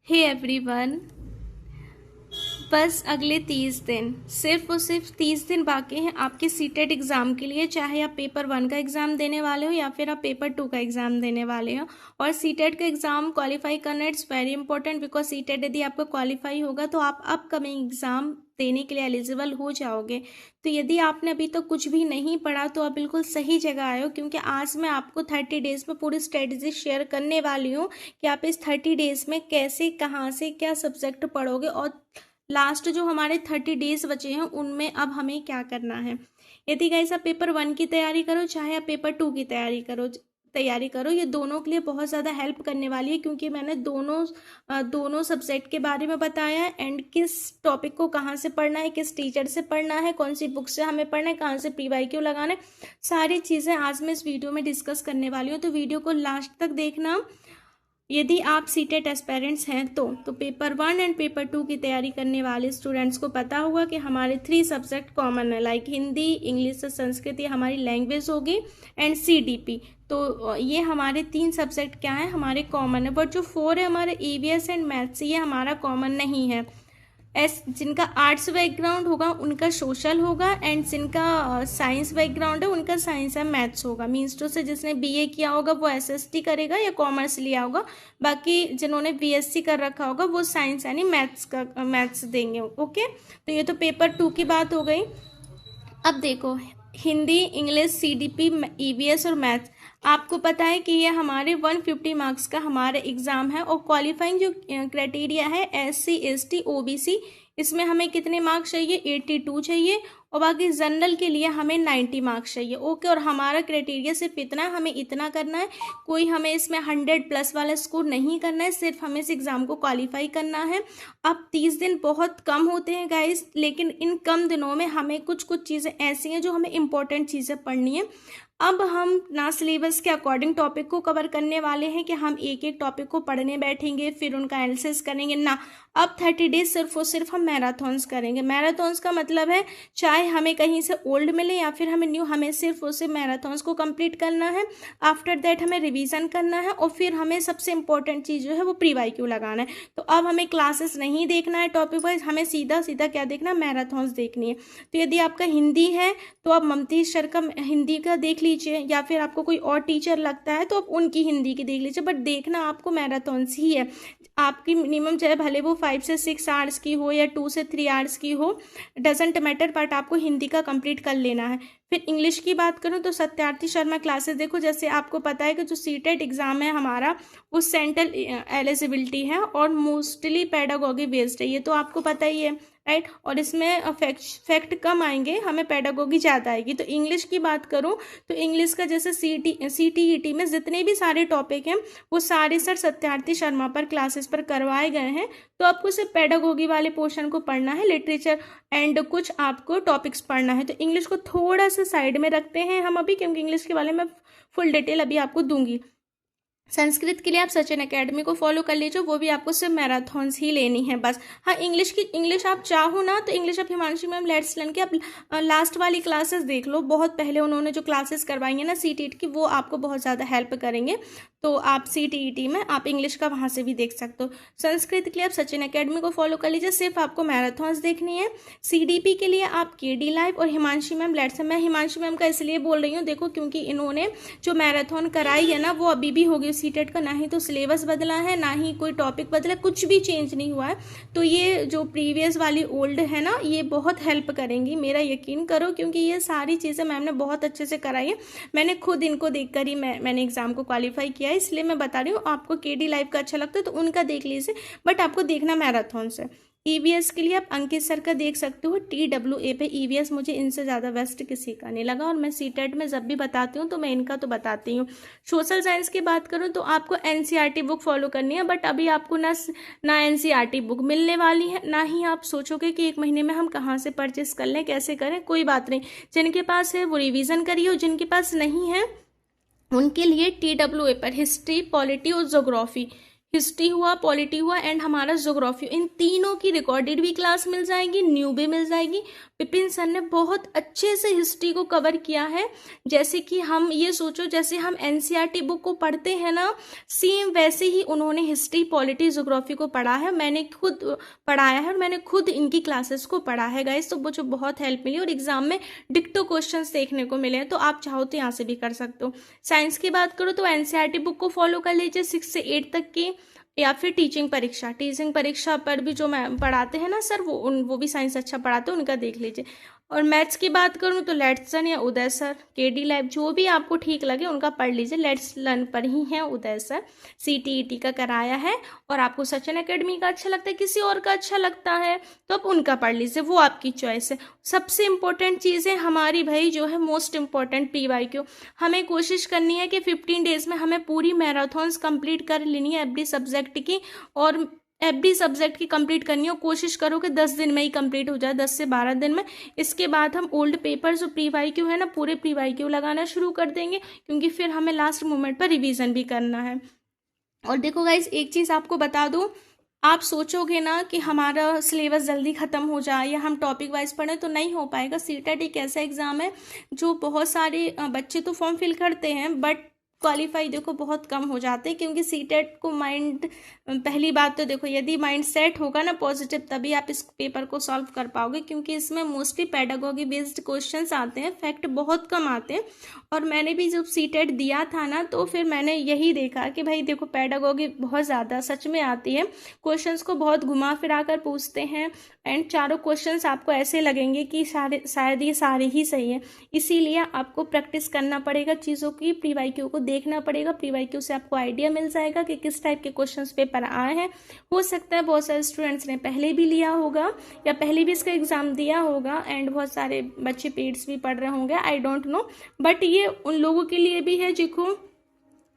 Hey everyone, बस अगले 30 दिन, सिर्फ और सिर्फ 30 दिन बाकी हैं आपके सीटेट एग्ज़ाम के लिए। चाहे आप पेपर 1 का एग्ज़ाम देने वाले हो या फिर आप पेपर 2 का एग्ज़ाम देने वाले हो। और सीटेट का एग्ज़ाम क्वालिफाई करना it's very important, because CTET यदि आपका क्वालिफाई होगा तो आप अपकमिंग एग्ज़ाम देने के लिए एलिजिबल हो जाओगे। तो यदि आपने अभी तक कुछ भी नहीं पढ़ा तो आप बिल्कुल सही जगह आए हो, क्योंकि आज मैं आपको 30 डेज़ में पूरी स्ट्रेटजी शेयर करने वाली हूँ कि आप इस 30 डेज़ में कैसे, कहाँ से, क्या सब्जेक्ट पढ़ोगे और लास्ट जो हमारे 30 डेज बचे हैं उनमें अब हमें क्या करना है। यदि गाइस आप पेपर 1 की तैयारी करो, चाहे आप पेपर 2 की तैयारी करो, ये दोनों के लिए बहुत ज़्यादा हेल्प करने वाली है, क्योंकि मैंने दोनों सब्जेक्ट के बारे में बताया है एंड किस टॉपिक को कहाँ से पढ़ना है, किस टीचर से पढ़ना है, कौन सी बुक से हमें पढ़ना है, कहाँ से PYQ लगाना है, सारी चीज़ें आज मैं इस वीडियो में डिस्कस करने वाली हूँ। तो वीडियो को लास्ट तक देखना। यदि आप सीटेट एस्पेरेंट्स हैं तो पेपर 1 एंड पेपर 2 की तैयारी करने वाले स्टूडेंट्स को पता होगा कि हमारे 3 सब्जेक्ट कॉमन है, लाइक हिंदी, इंग्लिश और संस्कृत, ये हमारी लैंग्वेज होगी, एंड CDP। तो ये हमारे 3 सब्जेक्ट क्या है, हमारे कॉमन है। बट जो 4 है हमारे EVS एंड मैथ्स, ये हमारा कॉमन नहीं है। जिनका आर्ट्स बैकग्राउंड होगा उनका सोशल होगा, एंड जिनका साइंस बैकग्राउंड है उनका साइंस एंड मैथ्स होगा। मीन्स टू से जिसने BA किया होगा वो SST करेगा या कॉमर्स लिया होगा, बाकी जिन्होंने BSc कर रखा होगा वो साइंस यानी मैथ्स देंगे। ओके, तो ये तो पेपर 2 की बात हो गई। अब देखो, हिंदी, इंग्लिश, CDP, EVS और मैथ्स, आपको पता है कि ये हमारे 150 मार्क्स का हमारा एग्ज़ाम है। और क्वालिफाइंग जो क्राइटेरिया है SC ST OBC, इसमें हमें कितने मार्क्स चाहिए, 82 चाहिए, और बाकी जनरल के लिए हमें 90 मार्क्स चाहिए। ओके, और हमारा क्राइटेरिया सिर्फ इतना है, हमें इतना करना है, कोई हमें इसमें 100+ वाला स्कोर नहीं करना है, सिर्फ हमें इस एग्ज़ाम को क्वालिफाई करना है। अब 30 दिन बहुत कम होते हैं गाइस, लेकिन इन कम दिनों में हमें कुछ कुछ चीज़ें ऐसी हैं जो हमें इंपॉर्टेंट चीज़ें पढ़नी है। अब हम ना सिलेबस के अकॉर्डिंग टॉपिक को कवर करने वाले हैं कि हम एक एक टॉपिक को पढ़ने बैठेंगे फिर उनका एनालिसिस करेंगे ना। अब 30 डेज सिर्फ और सिर्फ हम मैराथॉन्स करेंगे। मैराथॉन्स का मतलब है चाहे हमें कहीं से ओल्ड मिले या फिर हमें न्यू, हमें सिर्फ और सिर्फ मैराथॉन्स को कंप्लीट करना है। आफ्टर दैट हमें रिवीजन करना है और फिर हमें सबसे इंपॉर्टेंट चीज़ जो है वो PYQ लगाना है। तो अब हमें क्लासेस नहीं देखना है टॉपिक वाइज, हमें सीधा सीधा क्या देखना है, मैराथॉन्स देखनी है। तो यदि आपका हिंदी है तो आप ममती सर का हिंदी का देख लीजिए, या फिर आपको कोई और टीचर लगता है तो आप उनकी हिंदी की देख लीजिए, बट देखना आपको मैराथॉन्स ही है। आपकी मिनिमम चाहे भले वो 5 से 6 आवर्स की हो या 2 से 3 आवर्स की हो, डजेंट मैटर, बट आपको हिंदी का कंप्लीट कर लेना है। फिर इंग्लिश की बात करूं तो सत्यार्थी शर्मा क्लासेस देखो। जैसे आपको पता है कि जो सीटेट एग्जाम है हमारा वो सेंट्रल एलिजिबिलिटी है और मोस्टली पेडागोगी बेस्ड है, ये तो आपको पता ही है, राइट। और इसमें फैक्ट कम आएंगे, हमें पेडागोगी ज़्यादा आएगी। तो इंग्लिश की बात करूं तो इंग्लिश का जैसे CTET में जितने भी सारे टॉपिक हैं वो सारे सर सत्यार्थी शर्मा पर क्लासेस पर करवाए गए हैं। तो आपको सिर्फ पेडागोगी वाले पोर्शन को पढ़ना है, लिटरेचर एंड कुछ आपको टॉपिक्स पढ़ना है। तो इंग्लिश को थोड़ा सा साइड में रखते हैं हम अभी, क्योंकि इंग्लिश के बारे में फुल डिटेल अभी आपको दूंगी। संस्कृत के लिए आप सचिन एकेडमी को फॉलो कर लीजिए, वो भी आपको सिर्फ मैराथॉन्स ही लेनी है बस। हाँ, इंग्लिश आप चाहो ना तो इंग्लिश आप हिमांशु मैम लेट्स लर्न के आप लास्ट वाली क्लासेस देख लो, बहुत पहले उन्होंने जो क्लासेस करवाई है ना CTET की, वो आपको बहुत ज़्यादा हेल्प करेंगे। तो आप CTET में आप इंग्लिश का वहाँ से भी देख सकते हो। संस्कृत के लिए आप सचिन एकेडमी को फॉलो कर लीजिए, सिर्फ आपको मैराथॉन्स देखनी है। CDP के लिए आप KD लाइव और हिमांशु मैम लेट्स। मैं हिमांशु मैम का इसलिए बोल रही हूँ, देखो क्योंकि इन्होंने जो मैराथन कराई है ना वो अभी भी होगी सीटेट का, ना ही तो सिलेबस बदला है ना ही कोई टॉपिक बदला, कुछ भी चेंज नहीं हुआ है। तो ये जो प्रीवियस वाली ओल्ड है ना, ये बहुत हेल्प करेंगी, मेरा यकीन करो, क्योंकि ये सारी चीज़ें मैम ने बहुत अच्छे से कराई है। मैंने खुद इनको देखकर ही मैंने एग्जाम को क्वालिफाई किया है, इसलिए मैं बता रही हूँ। आपको KD लाइव का अच्छा लगता है तो उनका देख लीजिए, बट आपको देखना मैराथन से। EVS के लिए आप अंकित सर का देख सकते हो, TWA पे EVS मुझे इनसे ज़्यादा बेस्ट किसी का नहीं लगा, और मैं सीटेट में जब भी बताती हूँ तो मैं इनका तो बताती हूँ। सोशल साइंस की बात करूँ तो आपको NCERT बुक फॉलो करनी है, बट अभी आपको ना NCERT बुक मिलने वाली है, ना ही आप सोचोगे कि 1 महीने में हम कहाँ से परचेस कर लें, कैसे करें। कोई बात नहीं, जिनके पास है वो रिविज़न करिए, और जिनके पास नहीं है उनके लिए TWA पर हिस्ट्री, पॉलिटी और जोग्राफी, हिस्ट्री हुआ, पॉलिटी हुआ एंड हमारा ज्योग्राफी, इन तीनों की रिकॉर्डेड भी क्लास मिल जाएगी, न्यू भी मिल जाएगी। विपिन सर ने बहुत अच्छे से हिस्ट्री को कवर किया है। जैसे कि हम ये सोचो, जैसे हम एनसीईआरटी बुक को पढ़ते हैं ना, सेम वैसे ही उन्होंने हिस्ट्री, पॉलिटी, ज्योग्राफी को पढ़ा है। मैंने खुद पढ़ाया है और मैंने खुद इनकी क्लासेस को पढ़ा है गाइस, तो मुझे बहुत हेल्प मिली और एग्जाम में डिक्टो क्वेश्चंस देखने को मिले हैं। तो आप चाहो तो यहाँ से भी कर सकते हो। साइंस की बात करो तो एनसीईआरटी बुक को फॉलो कर लीजिए 6 से 8 तक की, या फिर टीचिंग परीक्षा पर भी जो मैं पढ़ाते हैं ना सर, वो भी साइंस अच्छा पढ़ाते हैं, उनका देख लीजिए। और मैथ्स की बात करूँ तो लेट्स लर्न या उदय सर, केडी लैब, जो भी आपको ठीक लगे उनका पढ़ लीजिए। लेट्स लर्न पर ही है उदय सर, सीटीईटी का कराया है। और आपको सचिन एकेडमी का अच्छा लगता है, किसी और का अच्छा लगता है तो आप उनका पढ़ लीजिए, वो आपकी चॉइस है। सबसे इंपॉर्टेंट चीज़ है हमारी भाई जो है मोस्ट इंपॉर्टेंट PYQ। हमें कोशिश करनी है कि 15 डेज में हमें पूरी मैराथन्स कंप्लीट कर लेनी है एवरी सब्जेक्ट की, और एवरी सब्जेक्ट की कंप्लीट करनी हो। कोशिश करो कि 10 दिन में ही कंप्लीट हो जाए, 10 से 12 दिन में। इसके बाद हम ओल्ड पेपर जो PYQ है ना, पूरे PYQ लगाना शुरू कर देंगे, क्योंकि फिर हमें लास्ट मोमेंट पर रिवीजन भी करना है। और देखो गाइज, एक चीज़ आपको बता दूँ, आप सोचोगे ना कि हमारा सिलेबस जल्दी ख़त्म हो जाए या हम टॉपिक वाइज पढ़ें, तो नहीं हो पाएगा। सीटेट एक ऐसा एग्ज़ाम है जो बहुत सारे बच्चे तो फॉर्म फिल करते हैं बट क्वालिफाई देखो बहुत कम हो जाते हैं, क्योंकि सीटेट को माइंड, पहली बात तो देखो यदि माइंड सेट होगा ना पॉजिटिव, तभी आप इस पेपर को सॉल्व कर पाओगे, क्योंकि इसमें मोस्टली पेडागोगी बेस्ड क्वेश्चंस आते हैं, फैक्ट बहुत कम आते हैं। और मैंने भी जब सीटेट दिया था ना, तो फिर मैंने यही देखा कि भाई देखो पेडागोगी बहुत ज़्यादा सच में आती है, क्वेश्चंस को बहुत घुमा फिरा कर पूछते हैं एंड चारों क्वेश्चंस आपको ऐसे लगेंगे कि शायद ये सारे ही सही है। इसीलिए आपको प्रैक्टिस करना पड़ेगा चीज़ों की, PYQ को देखना पड़ेगा। PYQ से आपको आइडिया मिल जाएगा कि किस टाइप के क्वेश्चंस पेपर आए हैं। हो सकता है बहुत सारे स्टूडेंट्स ने पहले भी लिया होगा या पहले भी इसका एग्ज़ाम दिया होगा एंड बहुत सारे बच्चे पेड्स भी पढ़ रहे होंगे, आई डोंट नो, बट ये उन लोगों के लिए भी है जिनको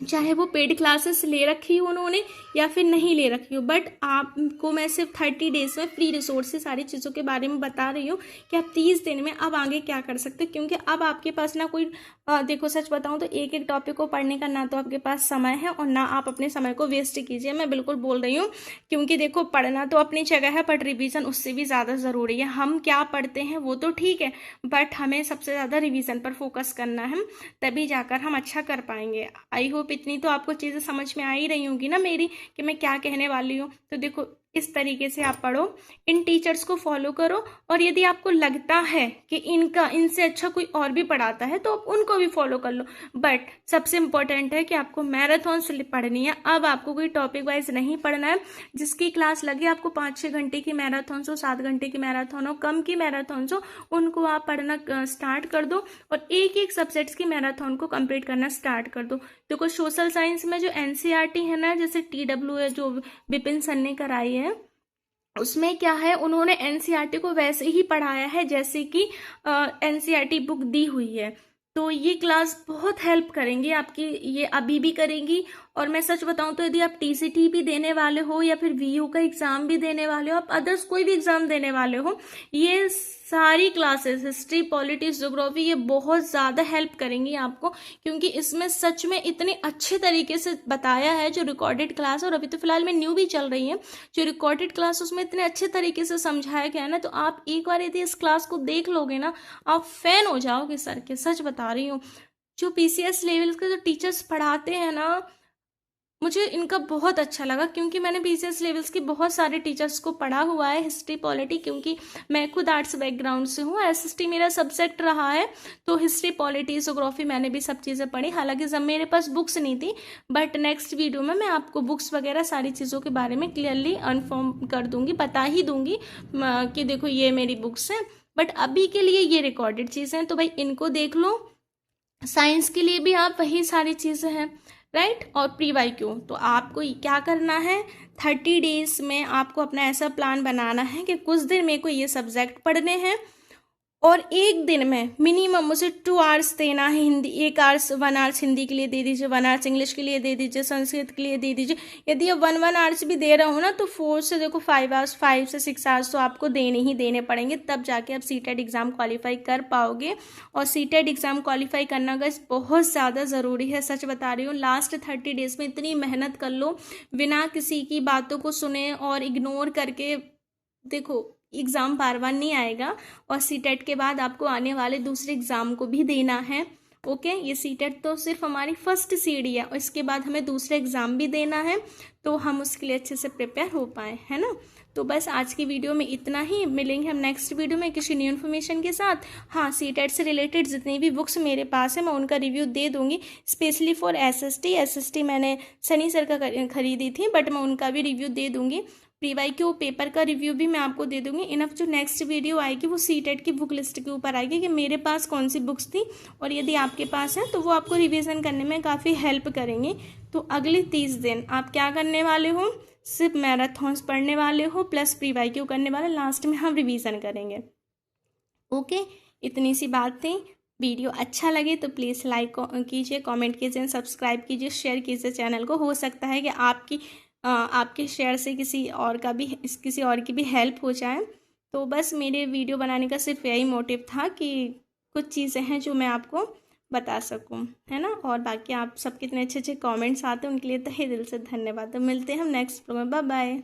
चाहे वो पेड क्लासेस ले रखी हो उन्होंने या फिर नहीं ले रखी हो, बट आपको मैं सिर्फ 30 डेज में फ्री रिसोर्स से सारी चीज़ों के बारे में बता रही हूँ कि आप 30 दिन में अब आगे क्या कर सकते हो। क्योंकि अब आपके पास ना कोई देखो सच बताऊँ तो एक एक टॉपिक को पढ़ने का ना तो आपके पास समय है और ना आप अपने समय को वेस्ट कीजिए, मैं बिल्कुल बोल रही हूँ। क्योंकि देखो पढ़ना तो अपनी जगह है, बट रिवीजन उससे भी ज़्यादा ज़रूरी है। हम क्या पढ़ते हैं वो तो ठीक है, बट हमें सबसे ज़्यादा रिवीजन पर फोकस करना है, तभी जाकर हम अच्छा कर पाएंगे। आई होप इतनी तो आपको चीज़ें समझ में आ ही रही होंगी ना मेरी, कि मैं क्या कहने वाली हूँ। तो देखो इस तरीके से आप पढ़ो, इन टीचर्स को फॉलो करो, और यदि आपको लगता है कि इनसे अच्छा कोई और भी पढ़ाता है तो आप उनको भी फॉलो कर लो। बट सबसे इम्पोर्टेंट है कि आपको मैराथन से पढ़नी है। अब आपको कोई टॉपिक वाइज नहीं पढ़ना है। जिसकी क्लास लगे आपको 5-6 घंटे की मैराथन हो, 7 घंटे की मैराथन हो, कम की मैराथन हो, उनको आप पढ़ना स्टार्ट कर दो और एक एक सब्जेक्ट्स की मैराथन को कंप्लीट करना स्टार्ट कर दो। देखो सोशल साइंस में जो NCERT है ना, जैसे TW है जो विपिन सर ने कराई है, उसमें क्या है उन्होंने NCERT को वैसे ही पढ़ाया है जैसे कि NCERT बुक दी हुई है। तो ये क्लास बहुत हेल्प करेंगी आपकी, ये अभी भी करेंगी। और मैं सच बताऊं तो यदि आप TCT भी देने वाले हो या फिर VU का एग्ज़ाम भी देने वाले हो, आप अदर्स कोई भी एग्ज़ाम देने वाले हो, ये सारी क्लासेस हिस्ट्री, पॉलिटिक्स, ज्योग्राफी ये बहुत ज़्यादा हेल्प करेंगी आपको, क्योंकि इसमें सच में इतने अच्छे तरीके से बताया है। जो रिकॉर्डेड क्लास, और अभी तो फिलहाल में न्यू भी चल रही है, जो रिकॉर्डेड क्लास उसमें इतने अच्छे तरीके से समझाया गया है ना, तो आप एक बार यदि इस क्लास को देख लोगे ना, आप फैन हो जाओगे सर के, सच बता रही हूँ। जो PCS लेवल के जो टीचर्स पढ़ाते हैं ना, मुझे इनका बहुत अच्छा लगा, क्योंकि मैंने PCS लेवल्स के बहुत सारे टीचर्स को पढ़ा हुआ है, हिस्ट्री, पॉलिटी, क्योंकि मैं खुद आर्ट्स बैकग्राउंड से हूँ, SST मेरा सब्जेक्ट रहा है, तो हिस्ट्री, पॉलिटी, ज्योग्राफी मैंने भी सब चीज़ें पढ़ी। हालांकि जब मेरे पास बुक्स नहीं थी, बट नेक्स्ट वीडियो में मैं आपको बुक्स वगैरह सारी चीज़ों के बारे में क्लियरली इन्फॉर्म कर दूँगी, बता ही दूँगी कि देखो ये मेरी बुक्स हैं। बट अभी के लिए ये रिकॉर्डेड चीज़ें हैं, तो भाई इनको देख लो। साइंस के लिए भी आप वही सारी चीज़ें हैं, राइट। और PYQ तो आपको क्या करना है, 30 डेज में आपको अपना ऐसा प्लान बनाना है कि कुछ दिन मेरे को ये सब्जेक्ट पढ़ने हैं और एक दिन में मिनिमम उसे 2 आवर्स देना है हिंदी, 1 आवर्स 1 आवर्स हिंदी के लिए दे दीजिए, 1 आवर्स इंग्लिश के लिए दे दीजिए, संस्कृत के लिए दे दीजिए। यदि आप 1 आवर्स भी दे रहे हो ना तो 4 से देखो 5 आवर्स, 5 से 6 आवर्स तो आपको देने ही देने पड़ेंगे, तब जाके आप सीटेट एग्ज़ाम क्वालिफाई कर पाओगे। और सीटेट एग्ज़ाम क्वालिफाई करना गाइस बहुत ज़्यादा ज़रूरी है, सच बता रही हूँ। लास्ट 30 डेज़ में इतनी मेहनत कर लो बिना किसी की बातों को सुने और इग्नोर करके, देखो एग्ज़ाम बार बार नहीं आएगा। और सीटेट के बाद आपको आने वाले दूसरे एग्ज़ाम को भी देना है। ओके, ये सीटेट तो सिर्फ हमारी फर्स्ट सीढ़ी है, और इसके बाद हमें दूसरा एग्ज़ाम भी देना है, तो हम उसके लिए अच्छे से प्रिपेयर हो पाए, है ना। तो बस आज की वीडियो में इतना ही, मिलेंगे हम नेक्स्ट वीडियो में किसी न्यू इन्फॉर्मेशन के साथ। हाँ, सीटेट से रिलेटेड जितनी भी बुक्स मेरे पास है मैं उनका रिव्यू दे दूँगी, स्पेशली फॉर एसएसटी मैंने सनी सर का खरीदी थी, बट मैं उनका भी रिव्यू दे दूँगी। प्रीवाईक्यू पेपर का रिव्यू भी मैं आपको दे दूंगी। इनफ जो नेक्स्ट वीडियो आएगी वो सीटेट की बुक लिस्ट के ऊपर आएगी कि मेरे पास कौन सी बुक्स थी, और यदि आपके पास है तो वो आपको रिवीजन करने में काफ़ी हेल्प करेंगी। तो अगले 30 दिन आप क्या करने वाले हो, सिर्फ मैराथन्स पढ़ने वाले हो प्लस प्रीवाईक्यू करने वाले, लास्ट में हम रिवीजन करेंगे। ओके, इतनी सी बात थी। वीडियो अच्छा लगे तो प्लीज़ लाइक कीजिए, कमेंट कीजिए, सब्सक्राइब कीजिए, शेयर कीजिए चैनल को। हो सकता है कि आपके शेयर से किसी और की भी हेल्प हो जाए। तो बस मेरे वीडियो बनाने का सिर्फ यही मोटिव था कि कुछ चीज़ें हैं जो मैं आपको बता सकूं, है ना। और बाकी आप सब कितने अच्छे अच्छे कमेंट्स आते हैं उनके लिए तहे दिल से धन्यवाद। तो मिलते हैं हम नेक्स्ट प्रोग्राम, बाय बाय।